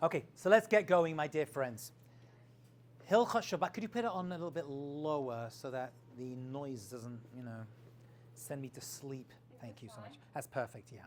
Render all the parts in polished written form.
Okay, so let's get going, my dear friends. Hilchot Shabbat, could you put it on a little bit lower so that the noise doesn't, send me to sleep? Thank you so much. That's perfect, yeah.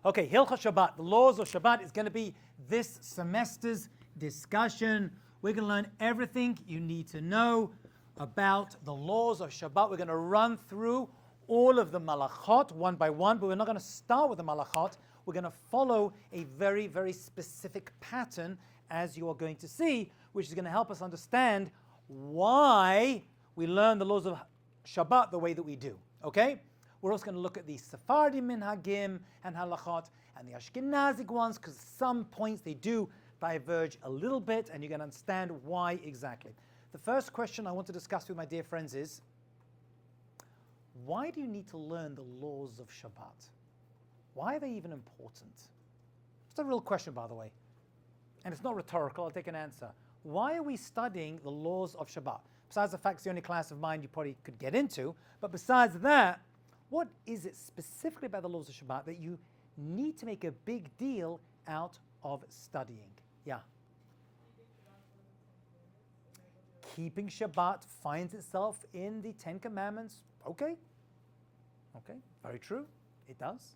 Okay, Hilchot Shabbat, the laws of Shabbat is going to be this semester's discussion. We're going to learn everything you need to know about the laws of Shabbat. We're going to run through all of the Melachot one by one, but we're not going to start with the Melachot. We're going to follow a very, very specific pattern, as you are going to see, which is going to help us understand why we learn the laws of Shabbat the way that we do. Okay? We're also going to look at the Sephardi minhagim and halachot and the Ashkenazic ones, because some points they do diverge a little bit, and you're going to understand why exactly. The first question I want to discuss with my dear friends is, why do you need to learn the laws of Shabbat? Why are they even important? It's a real question, by the way. And it's not rhetorical, I'll take an answer. Why are we studying the laws of Shabbat? Besides the fact it's the only class of mine you probably could get into, but besides that, what is it specifically about the laws of Shabbat that you need to make a big deal out of studying? Yeah. Keeping Shabbat finds itself in the Ten Commandments. Okay, very true, it does.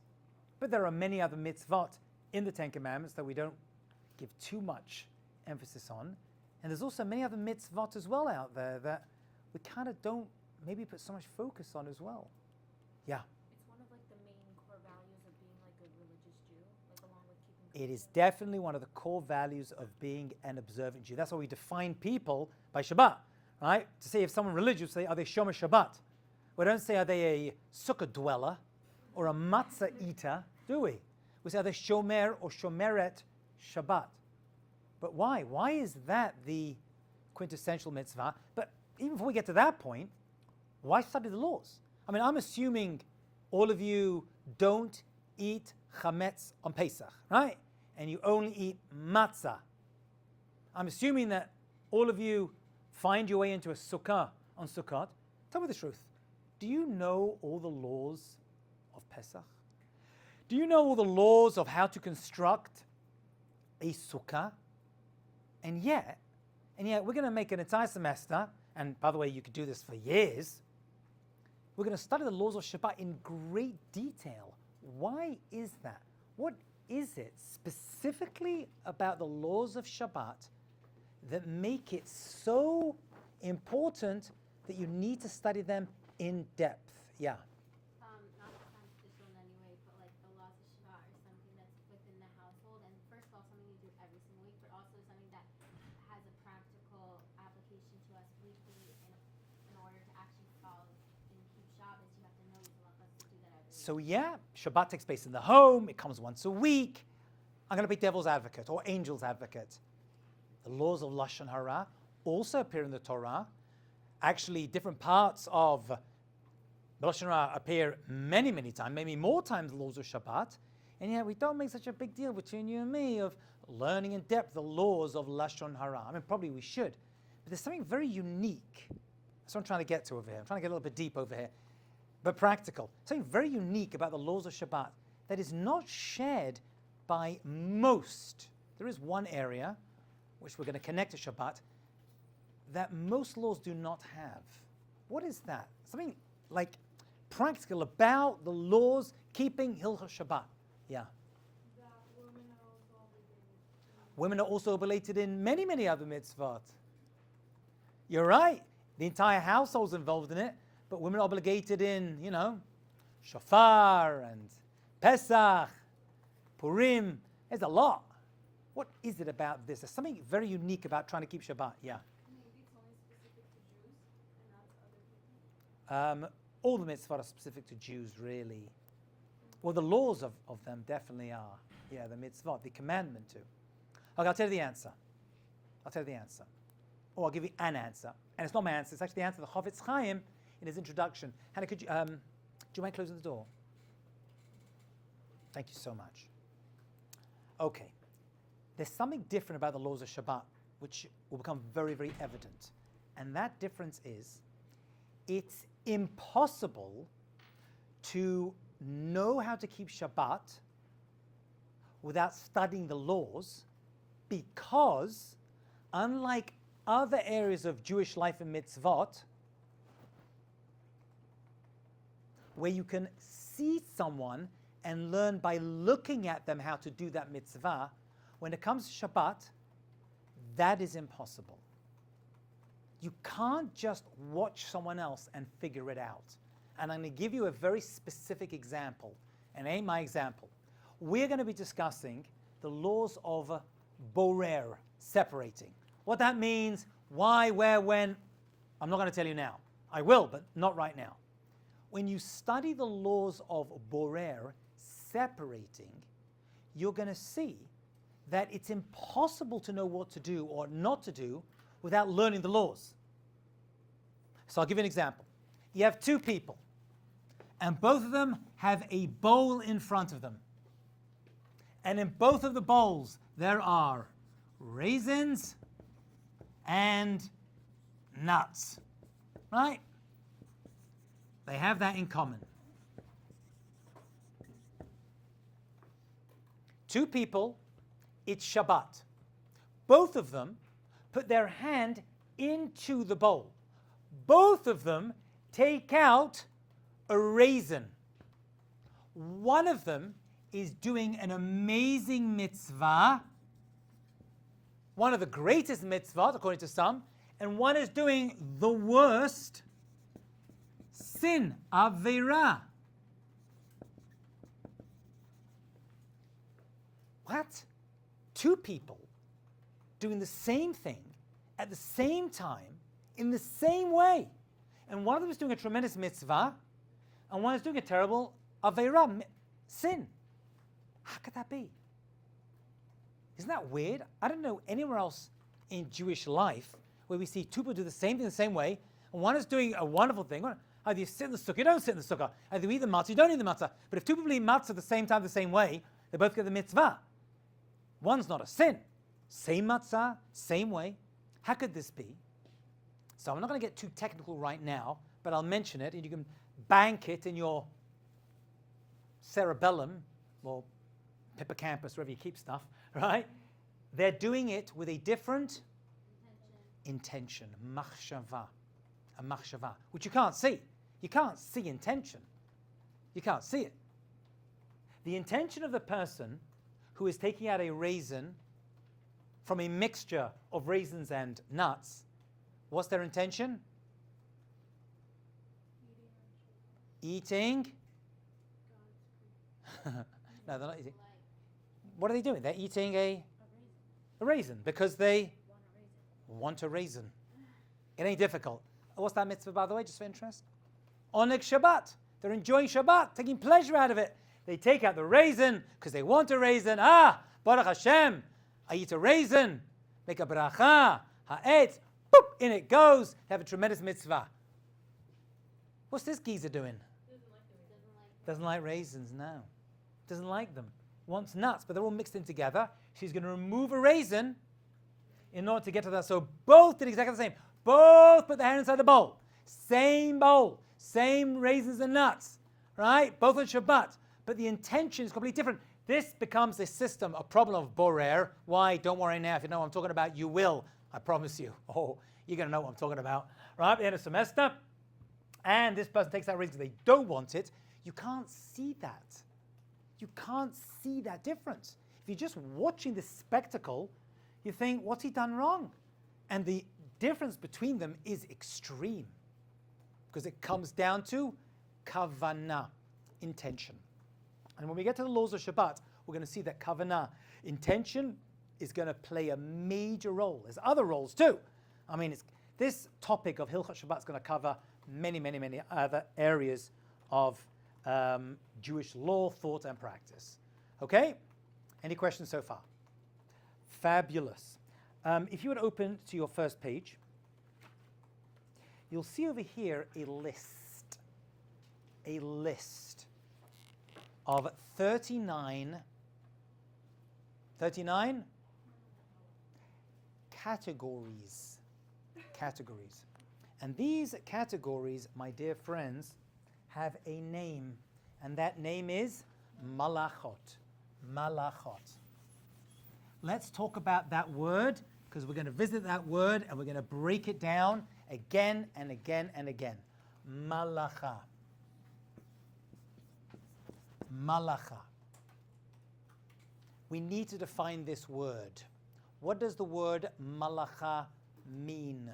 But there are many other mitzvot in the Ten Commandments that we don't give too much emphasis on. And there's also many other mitzvot as well out there that we kind of don't maybe put so much focus on as well. Yeah? It's one of the main core values of being a religious Jew, along with keeping... It is definitely one of the core values of being an observant Jew. That's why we define people by Shabbat, right? To say if someone religious, say, are they Shomer Shabbat? We don't say, are they a sukkah dweller or a matzah eater, do we? We say, are they Shomer or Shomeret Shabbat? But why? Why is that the quintessential mitzvah? But even before we get to that point, why study the laws? I mean, I'm assuming all of you don't eat chametz on Pesach, right? And you only eat matzah. I'm assuming that all of you find your way into a sukkah on Sukkot. Tell me the truth. Do you know all the laws of Pesach? Do you know all the laws of how to construct a sukkah? And yet, we're going to make an entire semester, and by the way, you could do this for years. We're going to study the laws of Shabbat in great detail. Why is that? What is it specifically about the laws of Shabbat that make it so important that you need to study them in depth? Yeah. Not contradictional in any way, but the laws of Shabbat are something that's within the household, and first of all, something you do every single week, but also something that has a practical application to us weekly in order to actually follow and keep Shabbos. You have to know these laws to do that every week. So Shabbat takes place in the home. It comes once a week. I'm going to be devil's advocate or angel's advocate. The laws of Lashon Hara also appear in the Torah. Actually, different parts of Lashon Hara appear many, many times, maybe more times the laws of Shabbat. And yet we don't make such a big deal between you and me of learning in depth the laws of Lashon Hara. I mean, probably we should. But there's something very unique. That's what I'm trying to get to over here. I'm trying to get a little bit deep over here. But practical. Something very unique about the laws of Shabbat that is not shared by most. There is one area, which we're going to connect to Shabbat, that most laws do not have. What is that? Something practical about the laws keeping Hilchot Shabbat. Yeah. That women are also obligated. Women are also obligated in many, many other mitzvot. You're right. The entire household's involved in it, but women are obligated in, shofar and Pesach, Purim. There's a lot. What is it about this? There's something very unique about trying to keep Shabbat. Yeah. Maybe it's only specific to Jews and not to other people. All the mitzvot are specific to Jews, really. Well, the laws of them definitely are. Yeah, the mitzvot, the commandment too. Okay, I'll tell you the answer. Or I'll give you an answer. And it's not my answer, it's actually the answer of the Chofetz Chaim in his introduction. Hannah, do you mind closing the door? Thank you so much. Okay. There's something different about the laws of Shabbat, which will become very, very evident. And that difference is, it's impossible to know how to keep Shabbat without studying the laws, Because, unlike other areas of Jewish life and mitzvot, where you can see someone and learn by looking at them how to do that mitzvah, when it comes to Shabbat, that is impossible. You can't just watch someone else and figure it out. And I'm going to give you a very specific example, and ain't my example. We're going to be discussing the laws of borer, separating. What that means, why, where, when, I'm not going to tell you now. I will, but not right now. When you study the laws of borer, separating, you're going to see that it's impossible to know what to do or not to do without learning the laws. So I'll give you an example. You have two people, and both of them have a bowl in front of them. And in both of the bowls, there are raisins and nuts, right? They have that in common. Two people, it's Shabbat. Both of them put their hand into the bowl. Both of them take out a raisin. One of them is doing an amazing mitzvah, one of the greatest mitzvahs, according to some, and one is doing the worst sin, Aveira. What? Two people doing the same thing at the same time in the same way. And one of them is doing a tremendous mitzvah, and one is doing a terrible Aveira, sin. How could that be? Isn't that weird? I don't know anywhere else in Jewish life where we see two people do the same thing the same way, and one is doing a wonderful thing. Either you sit in the sukkah, you don't sit in the sukkah. Either you eat the matzah, you don't eat the matzah. But if two people eat matzah at the same time, the same way, they both get the mitzvah. One's not a sin. Same matzah, same way. How could this be? So I'm not going to get too technical right now, but I'll mention it, and you can bank it in your cerebellum, or hippocampus, wherever you keep stuff, right? They're doing it with a different intention, machshava, a machshava, which you can't see. You can't see intention. You can't see it. The intention of the person who is taking out a raisin from a mixture of raisins and nuts, what's their intention? Eating. No, they're not eating. What are they doing? They're eating a raisin because they want a raisin. It ain't difficult. What's that mitzvah, by the way, just for interest? Oneg Shabbat. They're enjoying Shabbat, taking pleasure out of it. They take out the raisin because they want a raisin. Baruch Hashem, I eat a raisin. Make a bracha, ha'etz, boop, in it goes. They have a tremendous mitzvah. What's this geezer doing? Doesn't like raisins, no. Doesn't like them. Wants nuts, but they're all mixed in together. She's going to remove a raisin in order to get to that. So both did exactly the same. Both put their hand inside the bowl. Same bowl. Same raisins and nuts. Right? Both on Shabbat. But the intention is completely different. This becomes a system, a problem of borer. Why? Don't worry now. If you know what I'm talking about, you will. I promise you. Oh, you're going to know what I'm talking about. Right? At the end of the semester. And this person takes that raisin because they don't want it. You can't see that. You can't see that difference. If you're just watching this spectacle, you think, what's he done wrong? And the difference between them is extreme because it comes down to kavanah, intention. And when we get to the laws of Shabbat, we're going to see that kavanah, intention, is going to play a major role. There's other roles too. I mean, this topic of Hilchot Shabbat is going to cover many, many, many other areas of Jewish law, thought, and practice. Okay? Any questions so far? Fabulous. If you would open to your first page, you'll see over here a list of 39 categories. And these categories, my dear friends, have a name, and that name is Malachot. let's talk about that word, because we're going to visit that word and we're going to break it down again and again and again. Melacha. Melacha. We need to define this word. What does the word Melacha mean?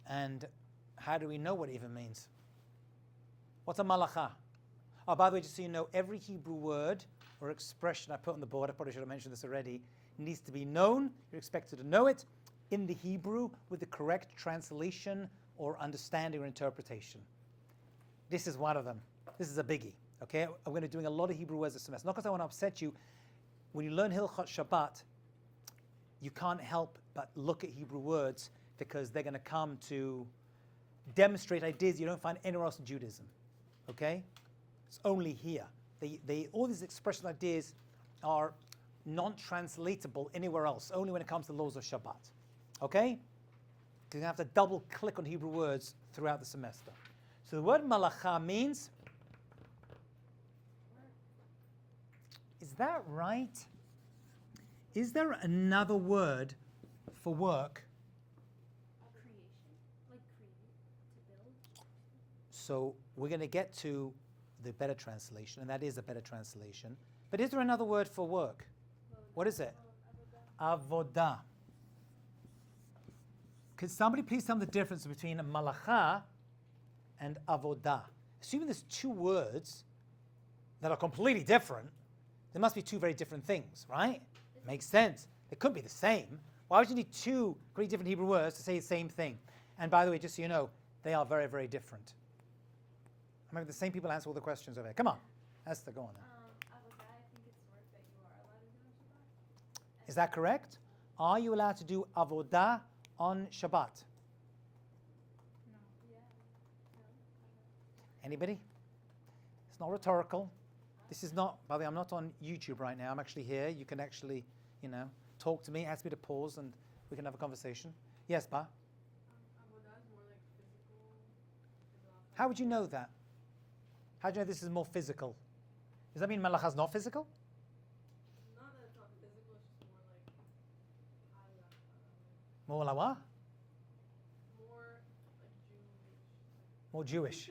And how do we know what it even means? What's a Melacha? Oh, by the way, just so you know, every Hebrew word or expression I put on the board, I probably should have mentioned this already, needs to be known. You're expected to know it in the Hebrew with the correct translation or understanding or interpretation. This is one of them. This is a biggie. Okay, I'm going to be doing a lot of Hebrew words this semester. Not because I want to upset you. When you learn Hilchot Shabbat, you can't help but look at Hebrew words because they're going to come to demonstrate ideas you don't find anywhere else in Judaism. Okay? It's only here. All these expression ideas are non-translatable anywhere else, only when it comes to laws of Shabbat. Okay? You're going to have to double click on Hebrew words throughout the semester. So the word Melacha means, is that right? Is there another word for work? Creation, like create, to build. So we're going to get to the better translation, and that is a better translation. But is there another word for work? What is it? Avodah. Could somebody please tell me the difference between a Melacha and avodah? Assuming there's two words that are completely different, there must be two very different things, right? Makes sense. They couldn't be the same. Why would you need two very different Hebrew words to say the same thing? And by the way, just so you know, they are very, very different. I'm having the same people answer all the questions over here. Come on. Esther, go on now. Avodah, I think it's work that you are allowed to do on Shabbat. Is that correct? Are you allowed to do avodah on Shabbat? No. Yeah. No. Anybody? It's not rhetorical. This is not, by the way, I'm not on YouTube right now. I'm actually here. You can actually, talk to me, ask me to pause, and we can have a conversation. Yes, Ba? Avodah is more like physical. How would you know that? How do you know this is more physical? Does that mean Melacha is not physical? Not that it's not physical, it's just more like More la what? more like Jewish. More Jewish.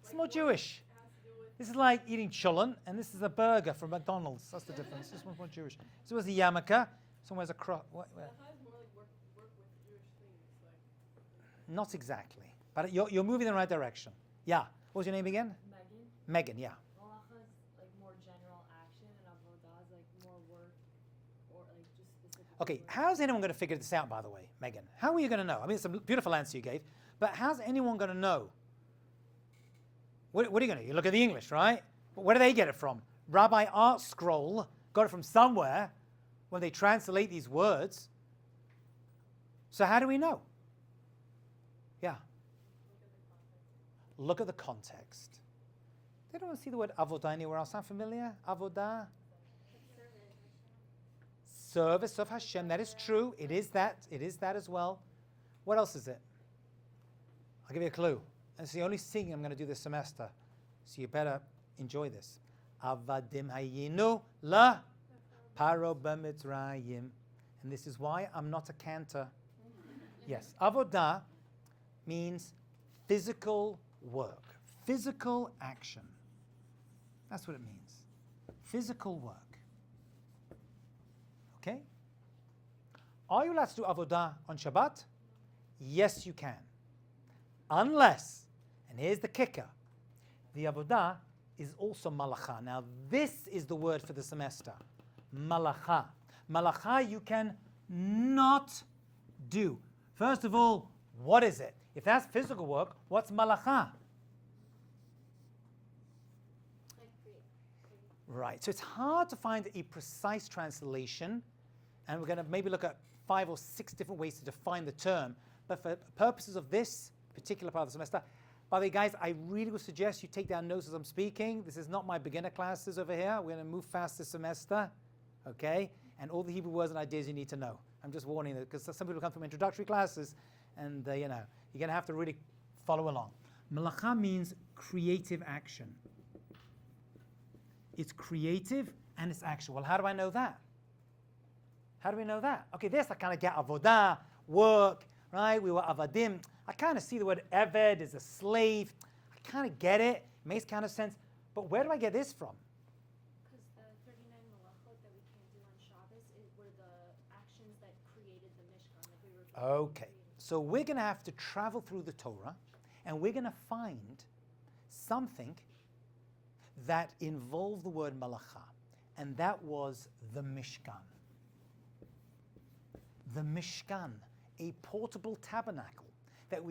It's more Jewish. It has to do with This is like eating cholent, and this is a burger from McDonald's. That's the difference. This one's more Jewish. So was a yarmulke. Somewhere's a cross. Melacha is more like work with Jewish things, like Not exactly, but you're moving in the right direction. Yeah. What was your name again? Megan. Megan. Yeah. Melacha is like more general action, and avodah is like more work or like just specific. Okay. work. How's anyone going to figure this out? By the way, Megan. How are you going to know? I mean, it's a beautiful answer you gave, but how's anyone going to know? What are you going to do? You look at the English, right? But where do they get it from? Rabbi Art Scroll got it from somewhere when they translate these words. So how do we know? Yeah. Look at the context. They don't see the word avodah anywhere else. Sound familiar? Avodah? Service of Hashem. That is true. It is that. It is that as well. What else is it? I'll give you a clue. It's the only singing I'm going to do this semester. So you better enjoy this. Avadim hayinu la paro b'mitzrayim. And this is why I'm not a cantor. Yes. Avodah means physical work. Physical action. That's what it means. Physical work. Okay? Are you allowed to do avodah on Shabbat? Yes, you can. Unless, and here's the kicker, the avodah is also malacha. Now, this is the word for the semester. Malacha. Malacha you can not do. First of all, what is it? If that's physical work, what's malacha? Right, so it's hard to find a precise translation, and we're going to maybe look at 5 or 6 different ways to define the term. But for purposes of this particular part of the semester, by the way, guys, I really would suggest you take down notes as I'm speaking. This is not my beginner classes over here. We're going to move fast this semester, okay? And all the Hebrew words and ideas you need to know. I'm just warning you, because some people come from introductory classes, and you're going to have to really follow along. Melacha means creative action. It's creative and it's action. Well, how do I know that? How do we know that? Okay, this I kind of get avodah, work, right? We were avadim. I kind of see the word eved is a slave. I kind of get it. Makes kind of sense. But where do I get this from? Because the 39 melachot that we can't do on Shabbos were the actions that created the Mishkan. Like we were Okay, so we're going to have to travel through the Torah, and we're going to find something that involved the word Melacha, and that was the Mishkan. The Mishkan, a portable tabernacle that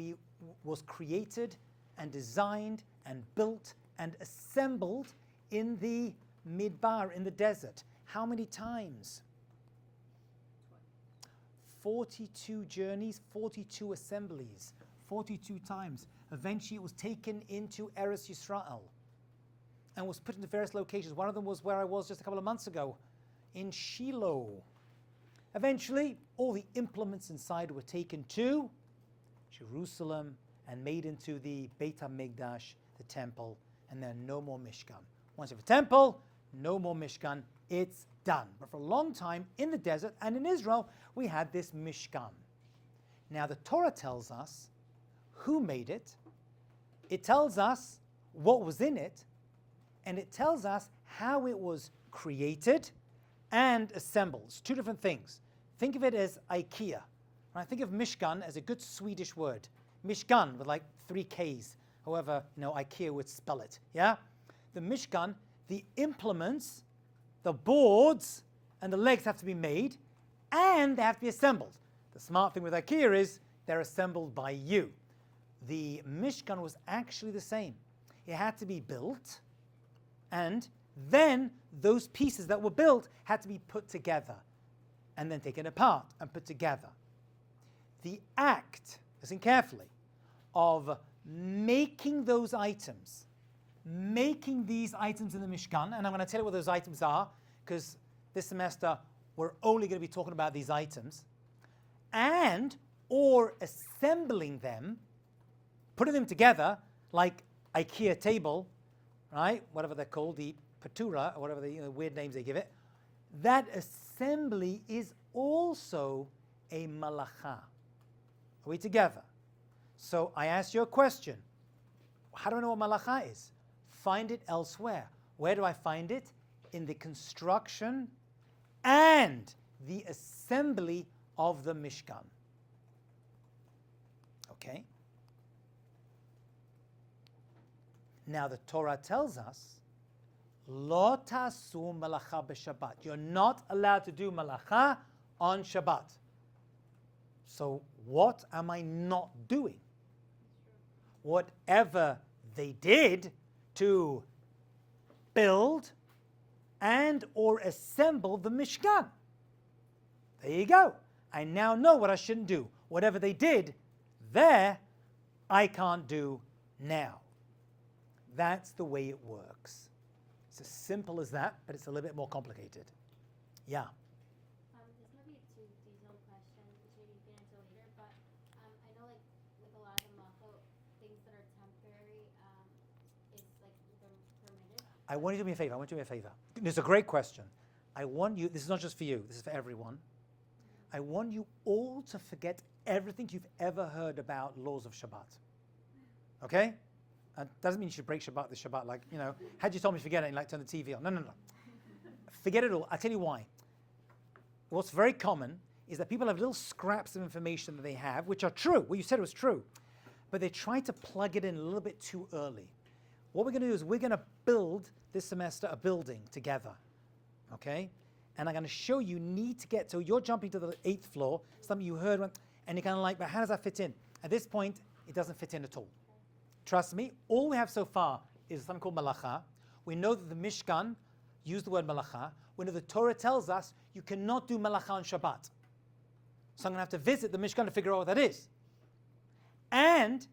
was created and designed and built and assembled in the Midbar, in the desert. How many times? 42 journeys, 42 assemblies, 42 times. Eventually it was taken into Eretz Yisrael and was put into various locations. One of them was where I was just a couple of months ago, in Shiloh. Eventually, all the implements inside were taken to Jerusalem and made into the Beit HaMikdash, the temple, and then no more Mishkan. Once you have a temple, no more Mishkan, it's done. But for a long time in the desert and in Israel, we had this Mishkan. Now the Torah tells us who made it, it tells us what was in it, and it tells us how it was created and assembled. It's two different things. Think of it as IKEA. Right? Think of Mishkan as a good Swedish word. Mishkan with like 3 Ks, however, IKEA would spell it. Yeah? The Mishkan, the implements, the boards, and the legs have to be made, and they have to be assembled. The smart thing with IKEA is they're assembled by you. The Mishkan was actually the same. It had to be built, and then those pieces that were built had to be put together, and then taken apart and put together. The act, listen carefully, of making those items, making these items in the Mishkan, and I'm going to tell you what those items are, because this semester we're only going to be talking about these items, and or assembling them, putting them together, like IKEA table, right? Whatever they're called, the patura, or whatever the weird names they give it. That assembly is also a malacha. Are we together? So I asked you a question. How do I know what malacha is? Find it elsewhere. Where do I find it? In the construction and the assembly of the Mishkan. Okay? Now the Torah tells us, Lo tasu malacha b'Shabbat. You're not allowed to do malacha on Shabbat. So what am I not doing? Whatever they did to build and or assemble the Mishkan. There you go. I now know what I shouldn't do. Whatever they did there, I can't do now. That's the way it works. It's as simple as that, but it's a little bit more complicated. Yeah. This might be a too detailed question, which maybe you can answer later, but I know like with a lot of the Melacha, things that are temporary, it's like they're permitted. I want you to do me a favor. I want you to do me a favor. It's a great question. I want you, this is not just for you, this is for everyone. I want you all to forget everything you've ever heard about laws of Shabbat. Okay? Doesn't mean you should break Shabbat, the Shabbat, like, had you told me to forget it and like turn the TV on. No. Forget it all. I'll tell you why. What's very common is that people have little scraps of information that they have, which are true. What you said was true. But they try to plug it in a little bit too early. What we're going to do is we're going to build this semester a building together. Okay? And I'm going to show you need to get, so you're jumping to the 8th floor, something you heard, and you're kind of like, but how does that fit in? At this point, it doesn't fit in at all. Trust me, all we have so far is something called Melacha. We know that the Mishkan used the word Melacha. We know the Torah tells us you cannot do Melacha on Shabbat. So I'm going to have to visit the Mishkan to figure out what that is. And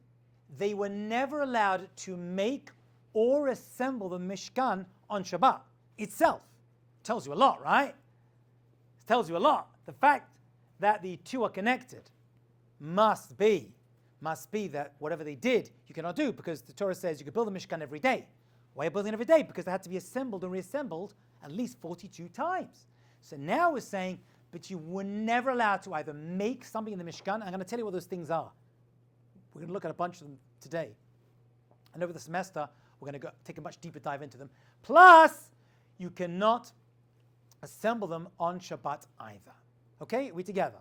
they were never allowed to make or assemble the Mishkan on Shabbat itself. Tells you a lot, right? It tells you a lot. The fact that the two are connected must be that whatever they did, you cannot do, because the Torah says you can build a Mishkan every day. Why are you building every day? Because they had to be assembled and reassembled at least 42 times. So now we're saying, but you were never allowed to either make something in the Mishkan. I'm going to tell you what those things are. We're going to look at a bunch of them today. And over the semester, we're going to take a much deeper dive into them. Plus, you cannot assemble them on Shabbat either. Okay? We together?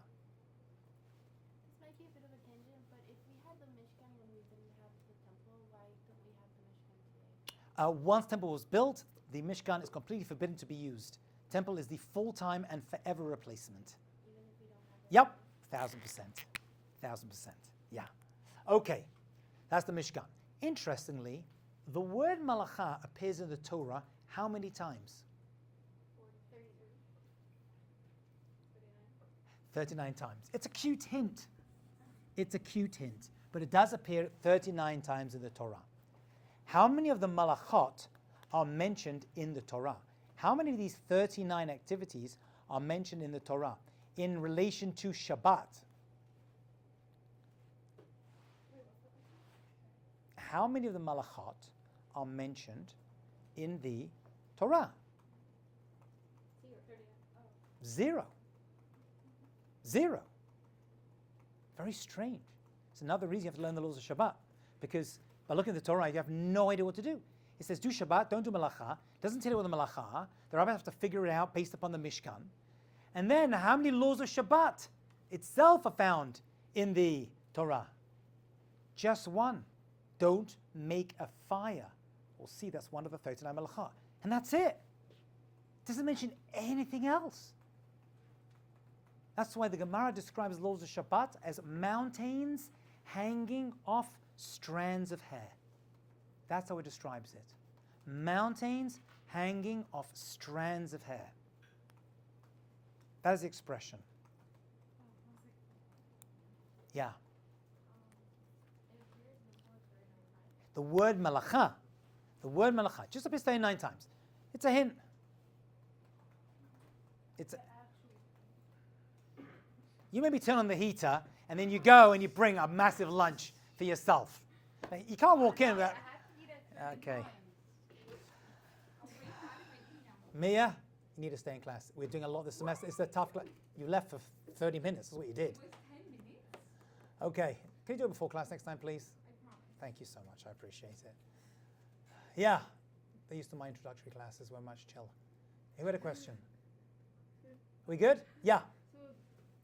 This might be a bit of a tangent, but if we had the Mishkan when we didn't have the temple, why don't we have the Mishkan today? Once temple was built, the Mishkan is completely forbidden to be used. Temple is the full-time and forever replacement. Even if we don't have the Yep, 1,000%. 1,000%. Yeah. Okay, that's the Mishkan. Interestingly, the word Melacha appears in the Torah how many times? 39 times. It's a cute hint. It's a cute hint. But it does appear 39 times in the Torah. How many of the Malachot are mentioned in the Torah? How many of these 39 activities are mentioned in the Torah in relation to Shabbat? How many of the Malachot are mentioned in the Torah? 0. 0. Very strange. It's another reason you have to learn the laws of Shabbat, because by looking at the Torah, you have no idea what to do. It says do Shabbat, don't do Melacha. It doesn't tell you what the Melacha are. The rabbis have to figure it out based upon the Mishkan. And then how many laws of Shabbat itself are found in the Torah? Just one. Don't make a fire. We'll see that's one of the 39 Melacha. And that's it. It doesn't mention anything else. That's why the Gemara describes laws of Shabbat as mountains hanging off strands of hair. That's how it describes it. Mountains hanging off strands of hair. That is the expression. Yeah. The word Melacha, just appears 39 times. It's a hint. You maybe turn on the heater and then you go and you bring a massive lunch for yourself. You can't walk in without. Okay. Mia, you need to stay in class. We're doing a lot this semester. It's a tough class. You left for 30 minutes. That's what you did. It was 10 minutes. Okay. Can you do it before class next time, please? I promise. Thank you so much. I appreciate it. Yeah. They used to my introductory classes were much chiller. Who had a question? We good? Yeah. So,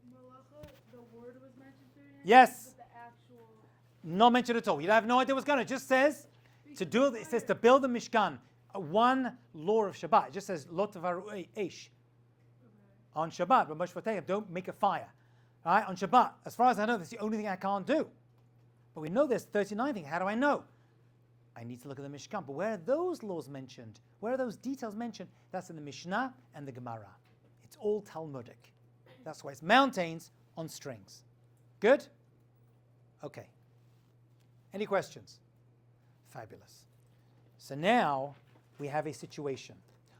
Melacha, the word was mentioned 39 Yes. but the actual... Not mentioned at all. You have no idea what's going on. It just says to do. It says to build the Mishkan. One law of Shabbat. It just says lo tavaru eish on Shabbat. But Moshe Vatayim, don't make a fire. All right, on Shabbat. As far as I know, that's the only thing I can't do. But we know there's 39 things. How do I know? I need to look at the Mishkan. But where are those laws mentioned? Where are those details mentioned? That's in the Mishnah and the Gemara. It's all Talmudic. That's why it's mountains on strings. Good? Okay. Any questions? Fabulous. So now we have a situation.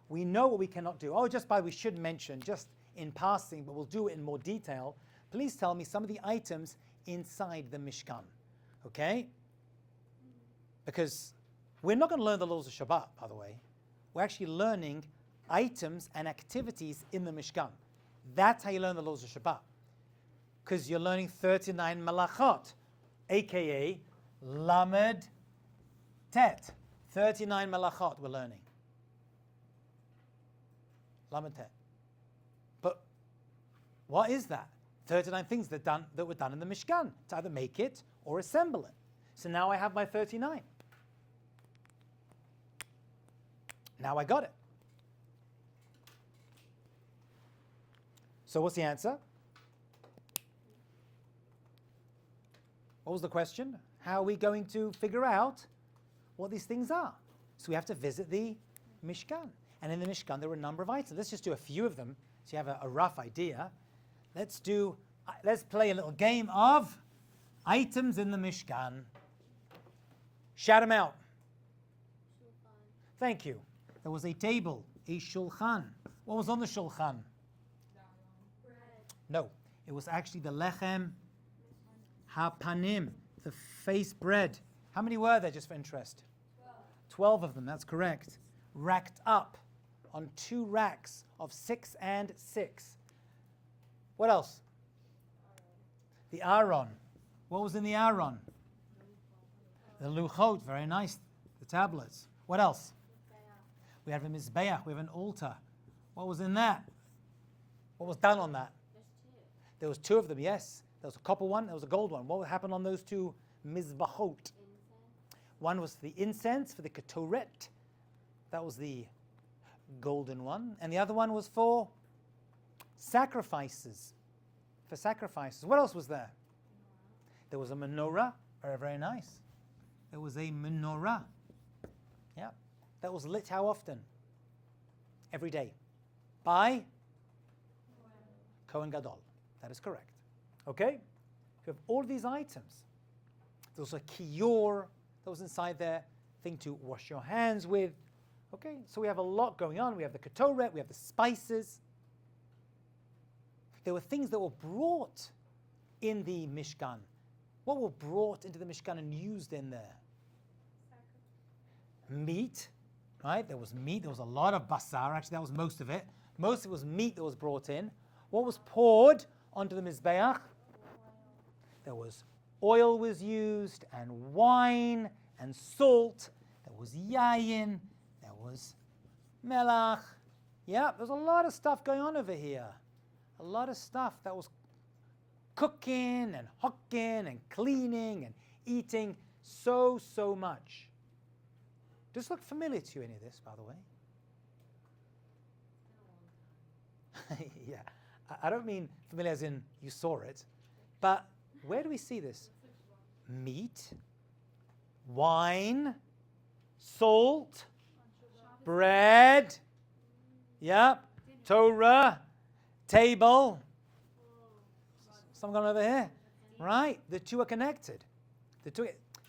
We know what we cannot do. Oh, just by we should mention, just in passing, but we'll do it in more detail. Please tell me some of the items inside the Mishkan. Okay? Because we're not going to learn the laws of Shabbat, by the way. We're actually learning items and activities in the Mishkan. That's how you learn the laws of Shabbat. Because you're learning 39 Melachot, aka Lamed Tet. 39 Melachot we're learning. Lamed Tet. But what is that? 39 things that were done in the Mishkan to either make it or assemble it. So now I have my 39. Now I got it. So what's the answer? What was the question? How are we going to figure out what these things are? So we have to visit the Mishkan. And in the Mishkan, there were a number of items. Let's just do a few of them so you have a rough idea. Let's play a little game of items in the Mishkan. Shout them out. Shulchan. Thank you. There was a table, a shulchan. What was on the shulchan? Bread. No, it was actually the lechem hapanim, the face bread. How many were there, just for interest? 12 of them, that's correct. Racked up on 2 racks of 6 and 6. What else? The Aron. What was in the Aron? The Luchot, very nice. The tablets. What else? We have a Mizbeach, we have an altar. What was in that? What was done on that? There was two of them, yes. There was a copper one, there was a gold one. What happened on those two Mizbachot? One was the incense for the Ketoret. That was the golden one. And the other one was for sacrifices. For sacrifices. What else was there? There was a menorah. Very, very nice. There was a menorah. Yeah. That was lit how often? Every day. By Kohen Gadol. That is correct. Okay? You have all these items. There was a kiyor that was inside there, thing to wash your hands with. Okay, so we have a lot going on. We have the ketoret, we have the spices. There were things that were brought in the Mishkan. What were brought into the Mishkan and used in there? Meat, right? There was meat. There was a lot of basar. Actually, that was most of it. Most of it was meat that was brought in. What was poured onto the Mizbeach? There was oil was used, and wine, and salt. There was yayin. There was melach. Yeah, there's a lot of stuff going on over here. A lot of stuff that was cooking and hooking and cleaning and eating. So much. Does this look familiar to you, any of this, by the way? Yeah. I don't mean familiar as in you saw it, but where do we see this? Meat, wine, salt, bread, yeah, Torah, table. Some gone over here, right? The two are connected. It's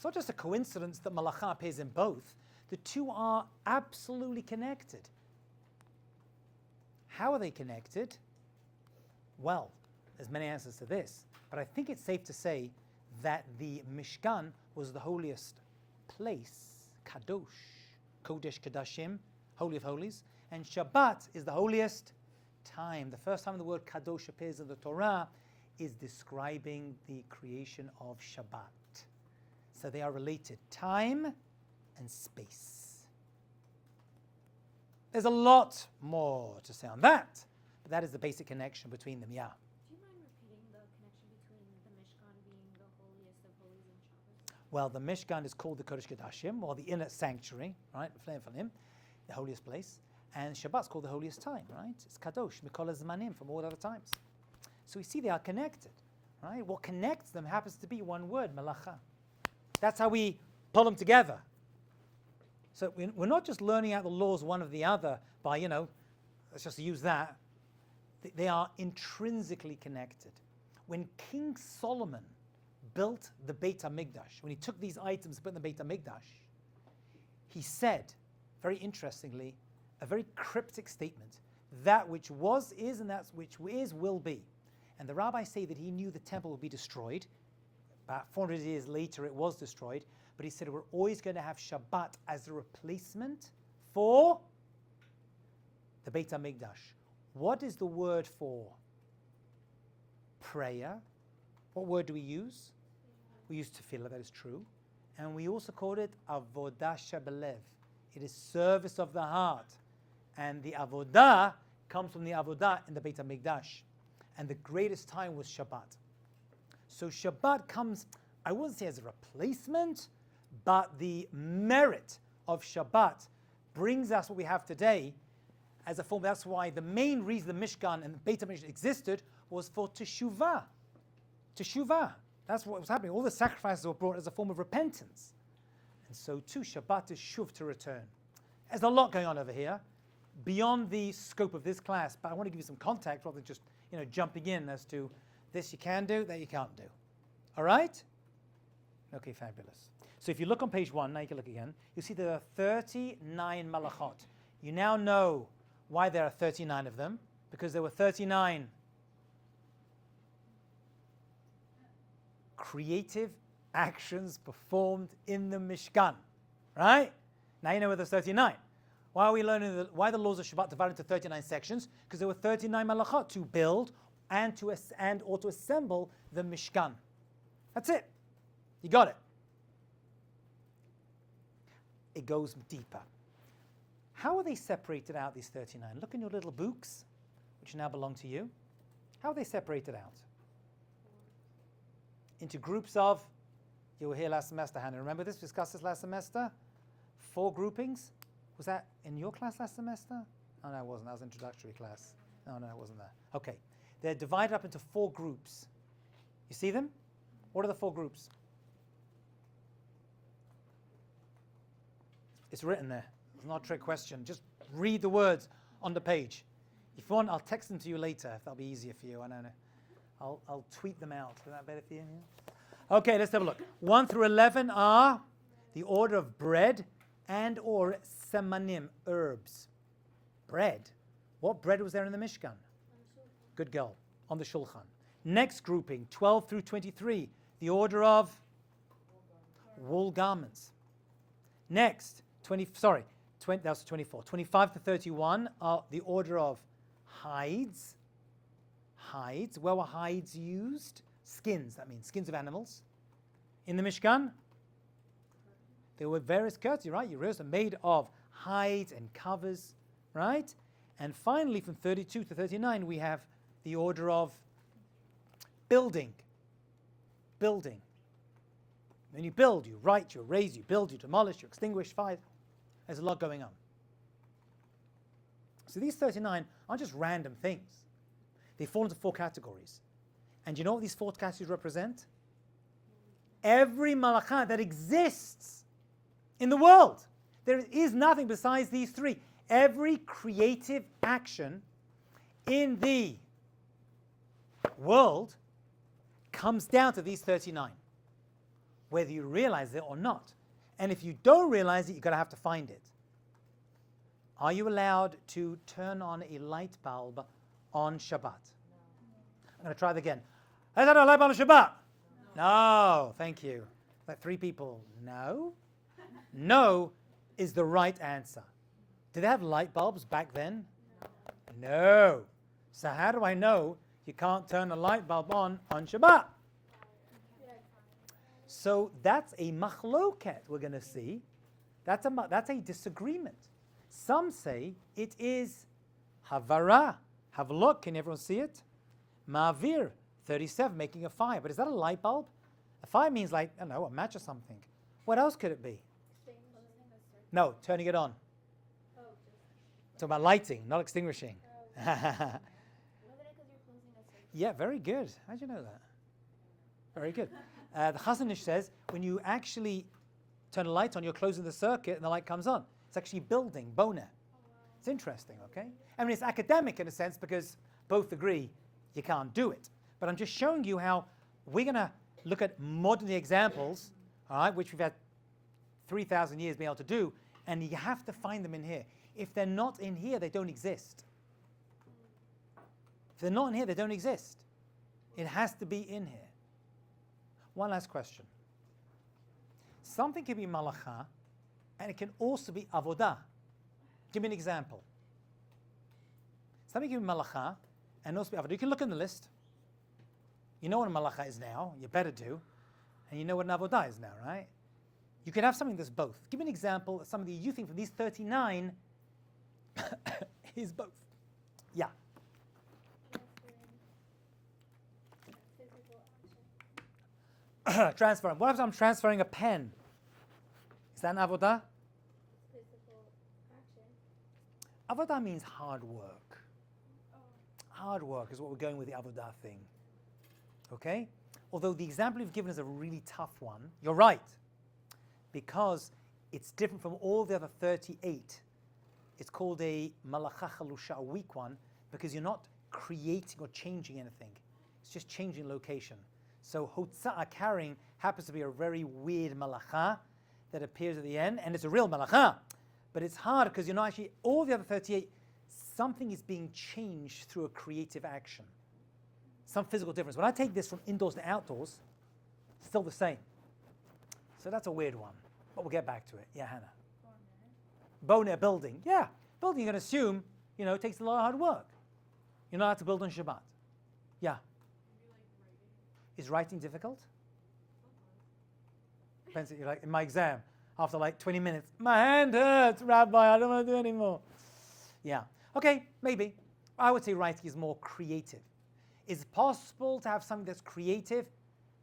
not just a coincidence that Melacha appears in both. The two are absolutely connected. How are they connected? Well, there's many answers to this, but I think it's safe to say that the Mishkan was the holiest place, Kadosh, Kodesh Kadashim, Holy of Holies, and Shabbat is the holiest time. The first time the word Kadosh appears in the Torah is describing the creation of Shabbat. So they are related, time and space. There's a lot more to say on that, but that is the basic connection between them, yeah. Do you mind repeating the connection between the Mishkan being the holiest of holies and Shabbos? Well, the Mishkan is called the Kodesh Kodashim, or the inner sanctuary, right? From him, the holiest place. And Shabbat's called the holiest time, right? It's Kadosh, Mikol Zmanim, from all other times. So we see they are connected, right? What connects them happens to be one word, Melacha. That's how we pull them together. So we're not just learning out the laws one of the other by, let's just use that. They are intrinsically connected. When King Solomon built the Beit HaMikdash, when he took these items and put in the Beit HaMikdash, he said, very interestingly, a very cryptic statement, that which was is and that which is will be. And the rabbis say that he knew the temple would be destroyed. About 400 years later it was destroyed, but he said we're always going to have Shabbat as a replacement for the Beit HaMikdash. What is the word for prayer? What word do we use? We use tefillah, that is true. And we also call it avodah shebelev. It is service of the heart. And the avodah comes from the avodah in the Beit HaMikdash. And the greatest time was Shabbat. So Shabbat comes, I wouldn't say as a replacement, but the merit of Shabbat brings us what we have today as a form. That's why the main reason the Mishkan and the Beit HaMikdash existed was for teshuvah. Teshuvah. That's what was happening. All the sacrifices were brought as a form of repentance. And so too, Shabbat is shuv, to return. There's a lot going on over here, beyond the scope of this class, but I want to give you some context rather than just jumping in as to this you can do, that you can't do. All right? Okay, fabulous. So if you look on page 1, now you can look again, you see there are 39 malachot. You now know why there are 39 of them, because there were 39 creative actions performed in the Mishkan. Right? Now you know where there's 39. Why are we learning why the laws of Shabbat divided into 39 sections? Because there were 39 malachot to build and or to assemble the Mishkan. That's it. You got it. It goes deeper. How are they separated out, these 39? Look in your little books, which now belong to you. How are they separated out? Into groups of, you were here last semester, Hannah. Remember this? We discussed this last semester? 4 groupings. Was that in your class last semester? Oh, no, it wasn't. That was introductory class. No, it wasn't there. Okay. They're divided up into 4 groups. You see them? What are the 4 groups? It's written there. It's not a trick question. Just read the words on the page. If you want, I'll text them to you later if that'll be easier for you. I don't know. I'll tweet them out. Is that better for you? Yeah? Okay, let's have a look. 1 through 11 are the order of bread and or semanim, herbs. Bread. What bread was there in the Mishkan? Good girl. On the Shulchan. Next grouping, 12 through 23, the order of wool garments. Next, that was 24. 25 to 31 are the order of hides. Hides. Where were hides used? Skins, that means skins of animals. In the Mishkan, there were various curtains, right? You realize they're made of hides and covers, right? And finally, from 32 to 39, we have the order of building. Building. When you build, you write, you erase, you build, you demolish, you extinguish, fire. There's a lot going on. So these 39 aren't just random things. They fall into 4 categories. And you know what these 4 categories represent? Every Melacha that exists in the world. There is nothing besides these 3. Every creative action in the world comes down to these 39, whether you realize it or not. And if you don't realize it, you're going to have to find it. Are you allowed to turn on a light bulb on Shabbat? No. I'm going to try that again. Is that a light bulb on Shabbat? No, thank you. Like 3 people. No. No is the right answer. Did they have light bulbs back then? No. So how do I know you can't turn a light bulb on Shabbat? So that's a machloket we're going to see. That's a disagreement. Some say it is havara. Have a look. Can everyone see it? Ma'avir, 37, making a fire. But is that a light bulb? A fire means like, I don't know, a match or something. What else could it be? No, turning it on. Talking about lighting, not extinguishing. Yeah, very good. How'd you know that? Very good. The Chazon Ish says when you actually turn a light on, you're closing the circuit and the light comes on. It's actually building, boner. It's interesting, okay? I mean, it's academic in a sense because both agree you can't do it. But I'm just showing you how we're going to look at modern examples, all right, which we've had 3,000 years being able to do, and you have to find them in here. If they're not in here, they don't exist. If they're not in here, they don't exist. It has to be in here. One last question. Something can be malacha, and it can also be avodah. Give me an example. Something can be malacha, and also be avodah. You can look in the list. You know what a malacha is now. You better do. And you know what an avodah is now, right? You can have something that's both. Give me an example of something you think from these 39 is both. Yeah. Transferring. What if I'm transferring a pen? Is that an avodah? Avodah means hard work. Hard work is what we're going with the avodah thing. Okay? Although the example you've given is a really tough one. You're right. Because it's different from all the other 38. It's called a Melacha Chalusha, a weak one, because you're not creating or changing anything. It's just changing location. So Hotza'a carrying happens to be a very weird Melacha that appears at the end, and it's a real Melacha. But it's hard because you're not actually, all the other 38, something is being changed through a creative action. Some physical difference. When I take this from indoors to outdoors, it's still the same. So that's a weird one. But we'll get back to it. Yeah, Hannah. Boner, building. Yeah, building, you're going to assume, it takes a lot of hard work. You're not allowed to build on Shabbat. Yeah. Is writing difficult? Depends. You're like in my exam, after like 20 minutes, my hand hurts, Rabbi, I don't want to do anymore. Yeah. Okay, maybe. I would say writing is more creative. Is it possible to have something that's creative,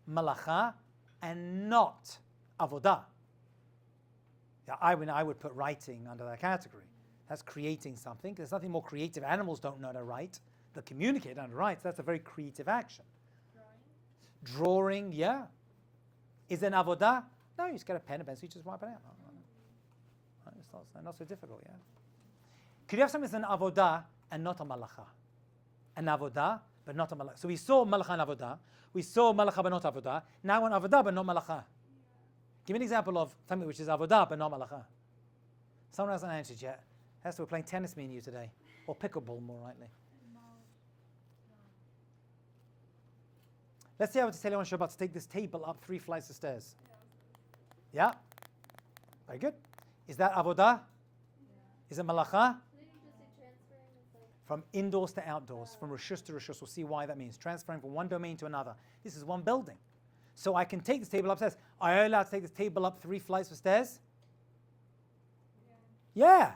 Melacha, and not avodah? Yeah, I would put writing under that category. That's creating something. There's nothing more creative. Animals don't know how to write. They communicate how to write. So that's a very creative action. Drawing, yeah. Is it an avodah? No, you just get a pen and pencil, you just wipe it out. It's not so difficult, yeah. Could you have something that's an avodah and not a malacha? An avodah, but not a malacha. So we saw malacha and avodah. We saw malacha but not avodah. Now an avodah but not malacha. Give me an example of something which is avodah but not malacha. Someone hasn't answered yet. That's why we're playing tennis, me and you today. Or pickleball, more rightly. Let's say I were to tell you on Shabbat to take this table up 3 flights of stairs. Yeah? Very good. Is that avodah? Is it malacha? From indoors to outdoors, from rishus to rishus. We'll see why that means. Transferring from one domain to another. This is one building. So I can take this table upstairs. Are you allowed to take this table up 3 flights of stairs? Yeah.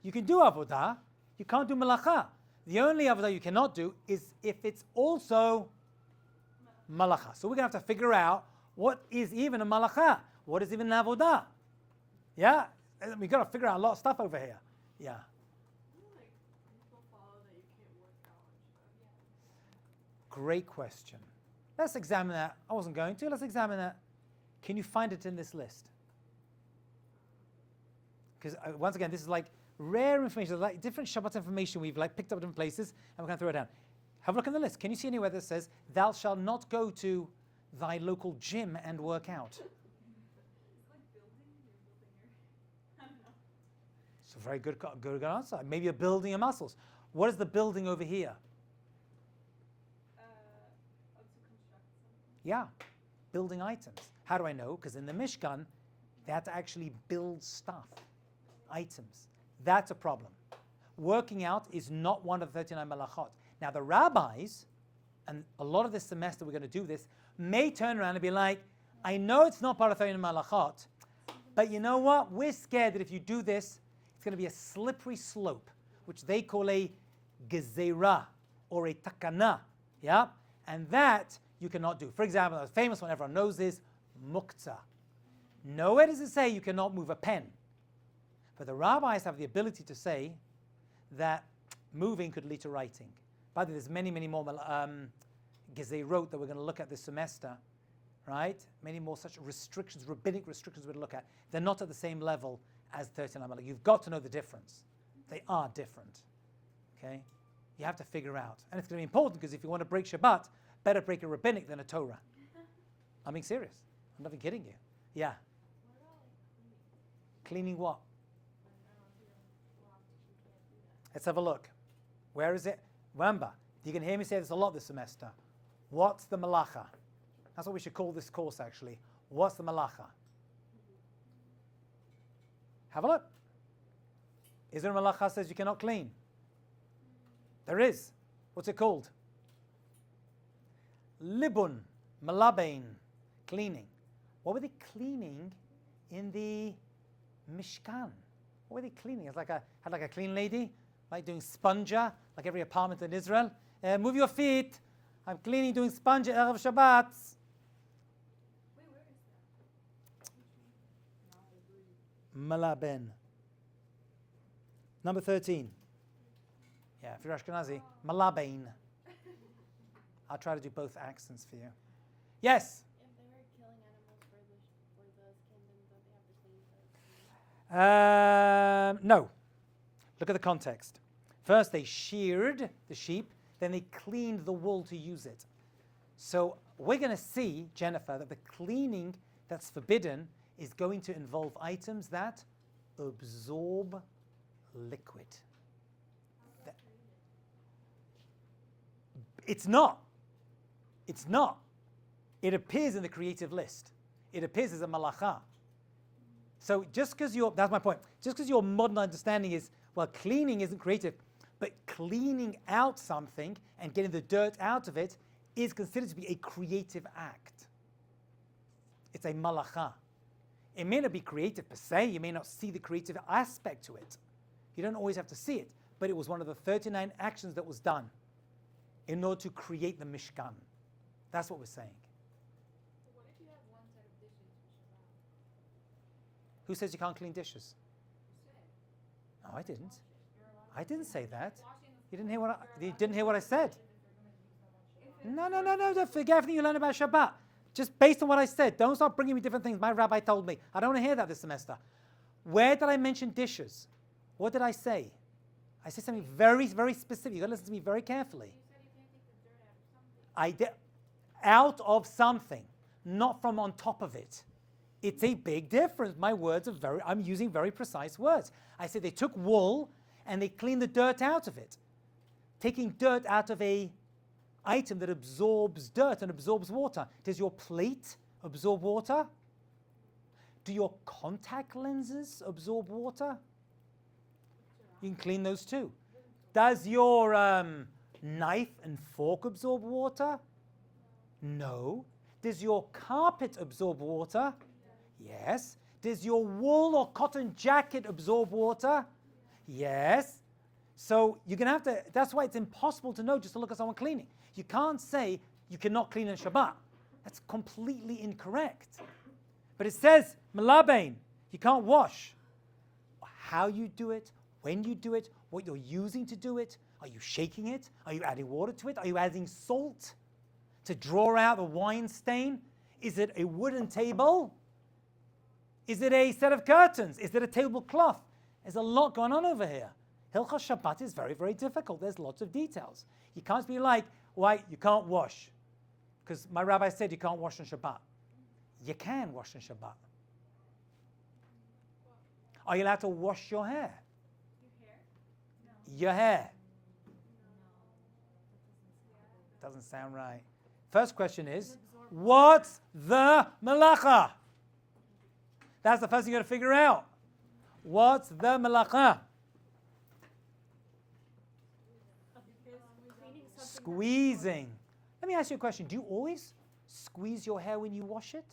You can do avodah. You can't do malacha. The only avodah you cannot do is if it's also malacha. So we're going to have to figure out what is even a malacha. What is even an avodah? Yeah? We've got to figure out a lot of stuff over here. Yeah. Great question. Let's examine that. I wasn't going to. Let's examine that. Can you find it in this list? Because once again, this is like rare information, like different Shabbat information we've like picked up different places, and we're going to throw it down. Have a look in the list. Can you see anywhere that says, "Thou shalt not go to thy local gym and work out"? It's a very good answer. Maybe you're building your muscles. What is the building over here? Yeah, building items. How do I know? Because in the Mishkan, they had to actually build stuff, items. That's a problem. Working out is not one of the 39 melachot. Now the rabbis, and a lot of this semester we're going to do this, may turn around and be like, I know it's not part of 39 melachot, but you know what? We're scared that if you do this, it's going to be a slippery slope, which they call a gezerah or a takana. Yeah? And that you cannot do. For example, the famous one everyone knows is muktzah. Nowhere does it say you cannot move a pen. But the rabbis have the ability to say that moving could lead to writing. By the way, there's many, many more gezerot that we're going to look at this semester, right? Many more such restrictions, rabbinic restrictions we're going to look at. They're not at the same level as 39 melachot. You've got to know the difference. They are different, okay? You have to figure out. And it's going to be important because if you want to break Shabbat, better break a rabbinic than a Torah. I'm being serious. I'm not even kidding you. Yeah. Cleaning what? Let's have a look. Where is it? Remember, you can hear me say this a lot this semester. What's the Melacha? That's what we should call this course actually. What's the Melacha? Have a look. Is there a Melacha that says you cannot clean? There is. What's it called? Libun, malabain, cleaning. What were they cleaning in the Mishkan? What were they cleaning? It's like had like a clean lady, like doing sponja, like every apartment in Israel. Move your feet. I'm cleaning, doing sponja, Erev Shabbat. Wait, where is that? Malaben. Number 13. Yeah, if you're Ashkenazi, malabain. I'll try to do both accents for you. Yes? If they were killing animals for those kingdoms, don't they have to clean those? No. Look at the context. First, they sheared the sheep, then they cleaned the wool to use it. So we're going to see, Jennifer, that the cleaning that's forbidden is going to involve items that absorb liquid. It's not. It's not. It appears in the creative list. It appears as a malacha. So just because that's my point, just because your modern understanding is, well, cleaning isn't creative, But cleaning out something and getting the dirt out of it is considered to be a creative act. It's a Melacha. It may not be creative per se, you may not see the creative aspect to it. You don't always have to see it, but it was one of the 39 actions that was done in order to create the Mishkan. That's what we're saying. What if you have one set of dishes for Shabbat? Who says you can't clean dishes? You said. No, I didn't. You're allowed I didn't say that. washing the You didn't hear what I if said. you're gonna use them on Shabbat. No, don't forget everything you learned about Shabbat. Just based on what I said. Don't start bringing me different things. My rabbi told me. I don't want to hear that this semester. Where did I mention dishes? What did I say? I said something very, very specific. You've got to listen to me very carefully. You said you can't take the dirt out of something. I did out of something, not from on top of it. It's a big difference. My words are I'm using very precise words. I said they took wool and they cleaned the dirt out of it. Taking dirt out of a item that absorbs dirt and absorbs water. Does your plate absorb water? Do your contact lenses absorb water? You can clean those too. Does your knife and fork absorb water? No. Does your carpet absorb water? Yes. Does your wool or cotton jacket absorb water? Yes. So you're going to have to, that's why it's impossible to know just to look at someone cleaning. You can't say you cannot clean on Shabbat. That's completely incorrect. But it says, Melabain, you can't wash. How you do it, when you do it, what you're using to do it. Are you shaking it? Are you adding water to it? Are you adding salt to draw out the wine stain? Is it a wooden table? Is it a set of curtains? Is it a tablecloth? There's a lot going on over here. Hilchos Shabbat is very, very difficult. There's lots of details. You can't be like, why, you can't wash. Because my rabbi said you can't wash on Shabbat. You can wash on Shabbat. Are you allowed to wash your hair? Your hair? No. Your hair. Doesn't sound right. First question is, what's the Melacha? That's the first thing you got to figure out. What's the Melacha? Squeezing. Let me ask you a question. Do you always squeeze your hair when you wash it?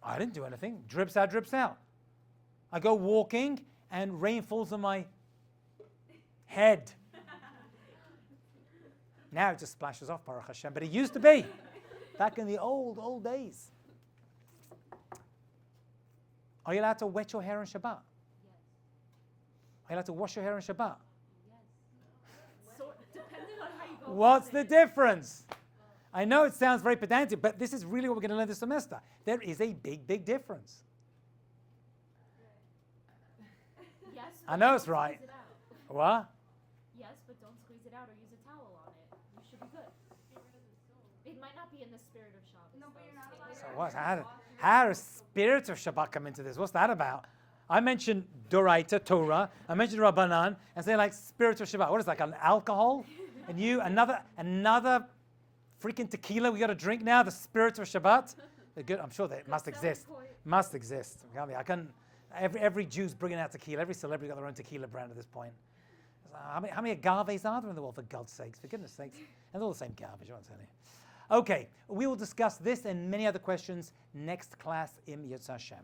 I didn't do anything. Drips out, drips out. I go walking and rain falls on my head. Now it just splashes off, Baruch Hashem. But it used to be, back in the old days. Are you allowed to wet your hair on Shabbat? Yes. Are you allowed to wash your hair on Shabbat? Yes. So depending on how you go. What's the difference? I know it sounds very pedantic, but this is really what we're going to learn this semester. There is a big, big difference. Yes. I know but it's don't right. squeeze it out. What? Yes, but don't squeeze it out or use a towel on it. You should be good. It might not be in the spirit of Shabbos. No, but though, you're not so- allowed So what? How does spirits of Shabbat come into this? What's that about? I mentioned Doraita, Torah. I mentioned Rabbanan, and say like spirits of Shabbat. What is it, like an alcohol? And you, another freaking tequila we got to drink now? The spirits of Shabbat? They're good. I'm sure they must exist. Must exist. I can. Every Jew's bringing out tequila. Every celebrity got their own tequila brand at this point. How many agaves are there in the world, for God's sakes? For goodness sakes. And they're all the same garbage, I won't tell you. Okay, we will discuss this and many other questions next class in Yetz Hashem.